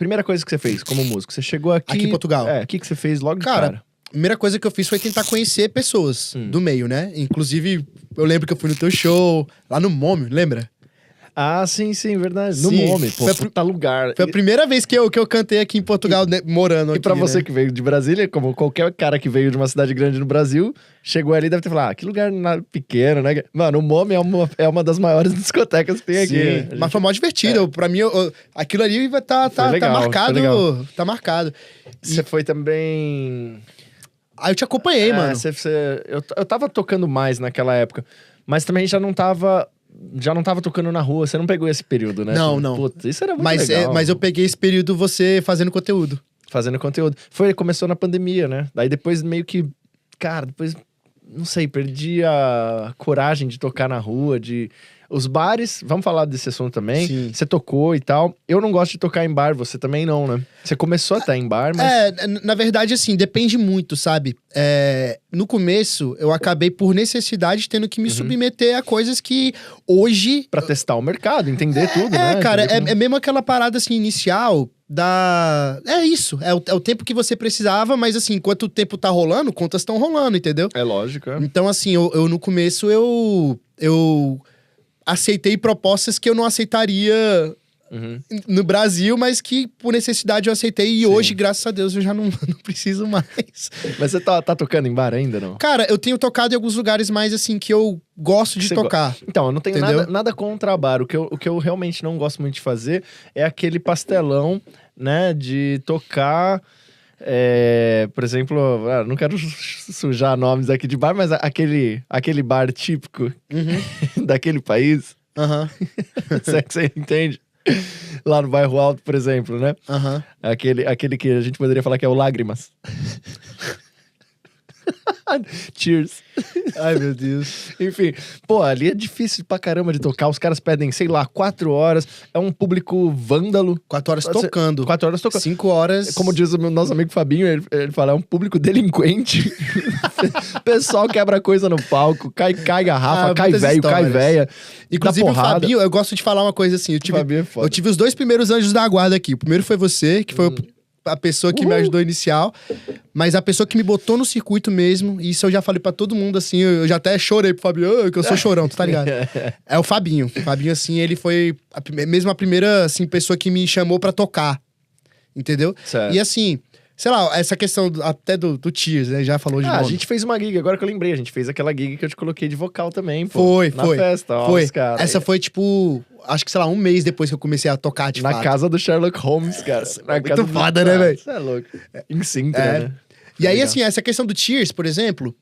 primeira coisa que você fez como músico? Você chegou aqui... Aqui em Portugal. O que você fez logo de Cara, cara? a primeira coisa que eu fiz foi tentar conhecer pessoas do meio, né? Inclusive, eu lembro que eu fui no teu show, lá no Mômio, lembra? Ah, sim, verdade. No Sim. Mômio, pô, Foi a puta lugar. Foi a primeira vez que eu cantei aqui em Portugal, né, morando E aqui, pra você né? que veio de Brasília, como qualquer cara que veio de uma cidade grande no Brasil, chegou ali e deve ter falado, que lugar pequeno, né? Mano, o Mômio é uma das maiores discotecas que tem aqui. Sim, Né? mas foi mó divertido. Pra mim, aquilo ali tá legal, marcado. foi legal. Tá marcado. Você foi também... Aí eu te acompanhei, mano. Eu tava tocando mais naquela época, mas também já não tava tocando na rua. Você não pegou esse período, né? Não. Puta, isso era muito legal. Mas eu peguei esse período você fazendo conteúdo. Fazendo conteúdo. Começou na pandemia, né? Daí depois meio que... Cara, depois... Não sei, perdi a coragem de tocar na rua, Os bares, vamos falar desse assunto também. Sim. Você tocou e tal. Eu não gosto de tocar em bar, você também não, né? Você começou até em bar, mas... Na verdade, assim, depende muito, sabe? No começo, eu acabei por necessidade tendo que me submeter a coisas que hoje... Pra testar o mercado, entender tudo, né? Cara, Entender como- é mesmo aquela parada, assim, inicial da... É isso, é o tempo que você precisava, mas assim, enquanto o tempo tá rolando, contas estão rolando, entendeu? É lógico, é. Então, assim, eu no começo, eu aceitei propostas que eu não aceitaria no Brasil, mas que por necessidade eu aceitei. E hoje, graças a Deus, eu já não preciso mais. Mas você tá tocando em bar ainda, não? Cara, eu tenho tocado em alguns lugares mais, assim, que eu gosto de Você tocar. Então, eu não tenho Entendeu? nada contra bar. O que eu realmente não gosto muito de fazer é aquele pastelão, né? De tocar... por exemplo, não quero sujar nomes aqui de bar, mas aquele bar típico daquele país, Aham, se é que você entende? Lá no bairro Alto, por exemplo, né? aham. Aquele que a gente poderia falar que é o Lágrimas. Cheers. Ai, meu Deus. Enfim, pô, ali é difícil pra caramba de tocar. Os caras pedem, sei lá, 4 horas. É um público vândalo. 4 horas tocando. 4 horas tocando. 5 horas... Como diz o nosso amigo Fabinho, ele fala, é um público delinquente. Pessoal quebra coisa no palco, cai garrafa, cai muitas velho, cai histórias. véia. Inclusive, dá o porrada. Fabinho, eu gosto de falar uma coisa assim. Fabinho é foda. Eu tive os 2 primeiros anjos da guarda aqui. O primeiro foi você, que foi a pessoa que me ajudou inicial. Mas a pessoa que me botou no circuito mesmo, e isso eu já falei pra todo mundo, assim, eu já até chorei pro Fabinho, que eu sou chorão, tu tá ligado? É o Fabinho. O Fabinho, assim, ele foi mesmo a primeira, assim, pessoa que me chamou pra tocar. Entendeu? Certo. E assim, sei lá, essa questão até do Tears, né? Já falou de A nome. gente fez uma gig, agora que eu lembrei, a gente fez aquela gig que eu te coloquei de vocal também, pô. Foi. Na festa, ó, Foi. os caras. Essa foi, tipo, acho que, sei lá, um mês depois que eu comecei a tocar, de Na fato. casa do Sherlock Holmes, cara. Na muito casa foda, né, velho? Você é louco. Em Sintra, né? E aí, Legal. assim, essa questão do Tears, por exemplo,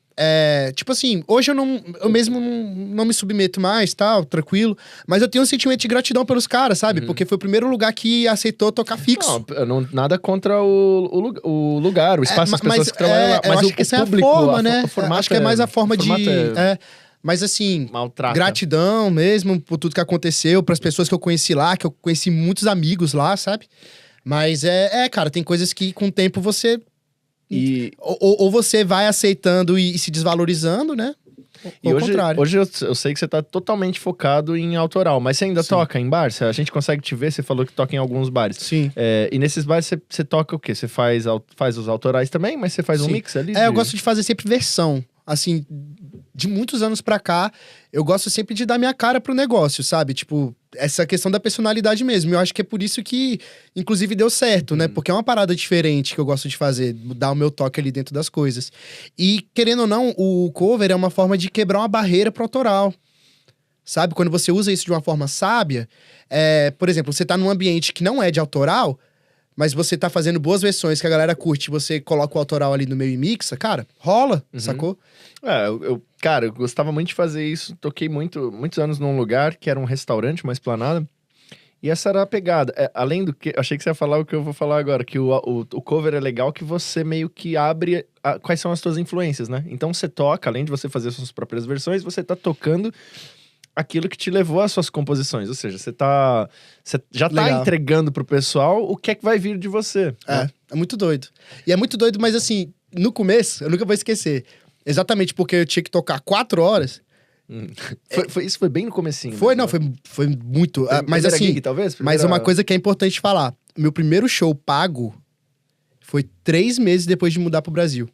tipo assim, hoje eu mesmo não me submeto mais, tal, tranquilo, mas eu tenho um sentimento de gratidão pelos caras, sabe? Porque foi o primeiro lugar que aceitou tocar fixo. Nada contra o lugar, o espaço, as pessoas que trabalham lá. eu Mas acho o que essa é a público, forma, né? o formato Acho que é mais a forma de... formato mas assim, maltrata. gratidão mesmo por tudo que aconteceu, pras pessoas que eu conheci lá, que eu conheci muitos amigos lá, sabe? Mas cara, tem coisas que com o tempo você... E, Ou você vai aceitando e se desvalorizando, né? Ou ao contrário. hoje eu sei que você tá totalmente focado em autoral, mas você ainda toca em bar? A gente consegue te ver, você falou que toca em alguns bares. Sim. E nesses bares você toca o quê? Você faz os autorais também, mas você faz um Sim. mix ali? Eu gosto de fazer sempre versão. Assim, de muitos anos pra cá, eu gosto sempre de dar minha cara pro negócio, sabe? Tipo, essa questão da personalidade mesmo. Eu acho que é por isso que, inclusive, deu certo, né? Porque é uma parada diferente que eu gosto de fazer, dar o meu toque ali dentro das coisas. E, querendo ou não, o cover é uma forma de quebrar uma barreira pro autoral. Sabe? Quando você usa isso de uma forma sábia, por exemplo, você tá num ambiente que não é de autoral, mas você tá fazendo boas versões que a galera curte, você coloca o autoral ali no meio e mixa, cara, rola, sacou? Cara, eu gostava muito de fazer isso. Toquei muitos anos num lugar que era um restaurante, uma esplanada. E essa era a pegada. Além do que, achei que você ia falar o que eu vou falar agora, que o cover é legal que você meio que abre quais são as suas influências, né? Então você toca, além de você fazer suas próprias versões, você tá tocando aquilo que te levou às suas composições. Ou seja, você já tá Legal. entregando pro pessoal o que é que vai vir de você. né? É muito doido. E é muito doido, mas assim, no começo, eu nunca vou esquecer. Exatamente porque eu tinha que tocar 4 horas. Isso foi bem no comecinho. Foi mesmo, né? foi muito. Mas Primeira assim, gig, talvez? mas Primeira- uma coisa que é importante falar. Meu primeiro show pago foi 3 meses depois de mudar pro Brasil.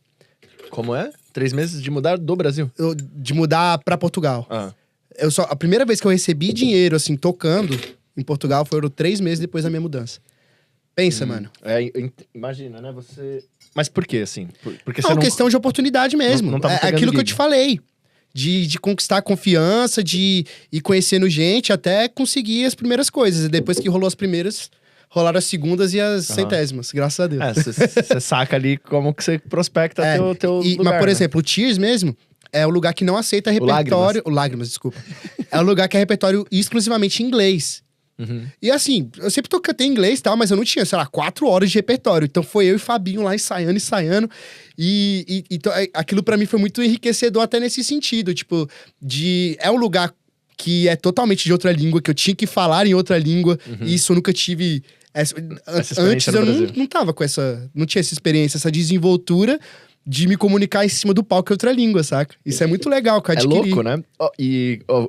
Como é? 3 meses de mudar do Brasil? De mudar pra Portugal. Ah. A primeira vez que eu recebi dinheiro, assim, tocando em Portugal, foram 3 meses depois da minha mudança. Pensa, mano. Imagina, né? Você... Mas por quê, assim? Porque É uma questão de oportunidade mesmo. Não tava É pegando aquilo que eu gig. te falei. De conquistar a confiança, de ir conhecendo gente, até conseguir as primeiras coisas. E depois que rolou as primeiras, rolaram as segundas e as centésimas, graças a Deus. Você saca ali como que você prospecta teu lugar, mas, por né? exemplo, o Tears mesmo é o lugar que não aceita repertório... O Lágrimas, desculpa. É o lugar que é repertório exclusivamente em inglês. Uhum. E assim, eu sempre cantei em inglês e tal, mas eu não tinha, sei lá, 4 horas de repertório. Então foi eu e Fabinho lá ensaiando. Então, aquilo pra mim foi muito enriquecedor até nesse sentido. Tipo, é um lugar que é totalmente de outra língua, que eu tinha que falar em outra língua. E isso eu nunca tive... Antes eu não tava com essa... Não tinha essa experiência, essa desenvoltura de me comunicar em cima do palco em outra língua, saca? Isso é muito legal, que eu adquiri. É louco, né?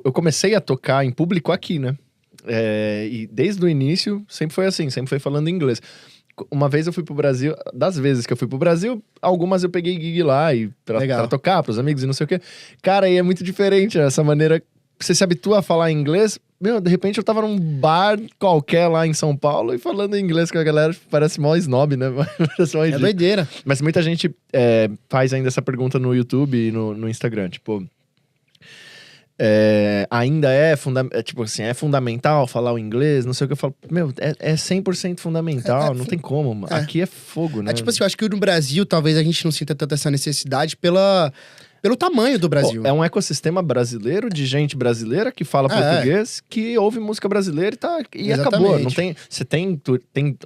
Eu comecei a tocar em público aqui, né? E desde o início, sempre foi assim, sempre foi falando inglês. Uma vez eu fui pro Brasil, das vezes que eu fui pro Brasil, algumas eu peguei gig lá pra tocar pros amigos e não sei o quê. Cara, e é muito diferente essa maneira. Você se habitua a falar inglês. Meu, de repente eu tava num bar qualquer lá em São Paulo e falando inglês com a galera, parece mó snob, né? Parece mó ridículo. Doideira. Mas muita gente faz ainda essa pergunta no YouTube e no Instagram, tipo... ainda tipo assim, é fundamental falar o inglês, não sei o que eu falo. Meu, é 100% fundamental, não tem como, mano. Aqui é fogo, né? Tipo assim, eu acho que no Brasil, talvez a gente não sinta tanta essa necessidade pelo tamanho do Brasil. É um ecossistema brasileiro, de gente brasileira que fala português, que ouve música brasileira e acabou. Não tem, você tem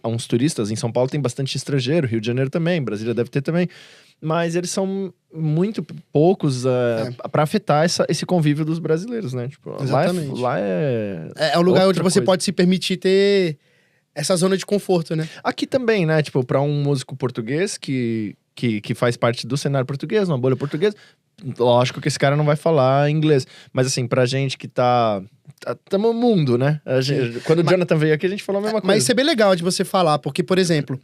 uns turistas, em São Paulo tem bastante estrangeiro, Rio de Janeiro também, Brasília deve ter também. Mas eles são muito poucos pra afetar esse convívio dos brasileiros, né? Tipo, exatamente. Lá é um lugar onde você coisa. pode se permitir ter essa zona de conforto, né? Aqui também, né? Tipo, pra um músico português que faz parte do cenário português, uma bolha portuguesa, lógico que esse cara não vai falar inglês. Mas assim, pra gente que tamo no mundo, né? Quando o Jonathan veio aqui, a gente falou a mesma coisa. Mas isso é bem legal de você falar, porque, por exemplo...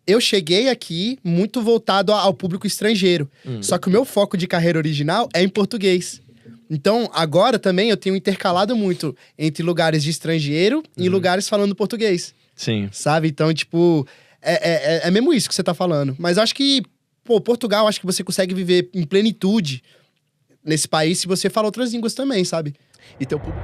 Eu cheguei aqui muito voltado ao público estrangeiro. Só que o meu foco de carreira original é em português. Então, agora também eu tenho intercalado muito entre lugares de estrangeiro e lugares falando português. Sim. Sabe? Então, tipo, é mesmo isso que você tá falando. Mas acho que, Portugal, acho que você consegue viver em plenitude nesse país se você fala outras línguas também, sabe? E teu público...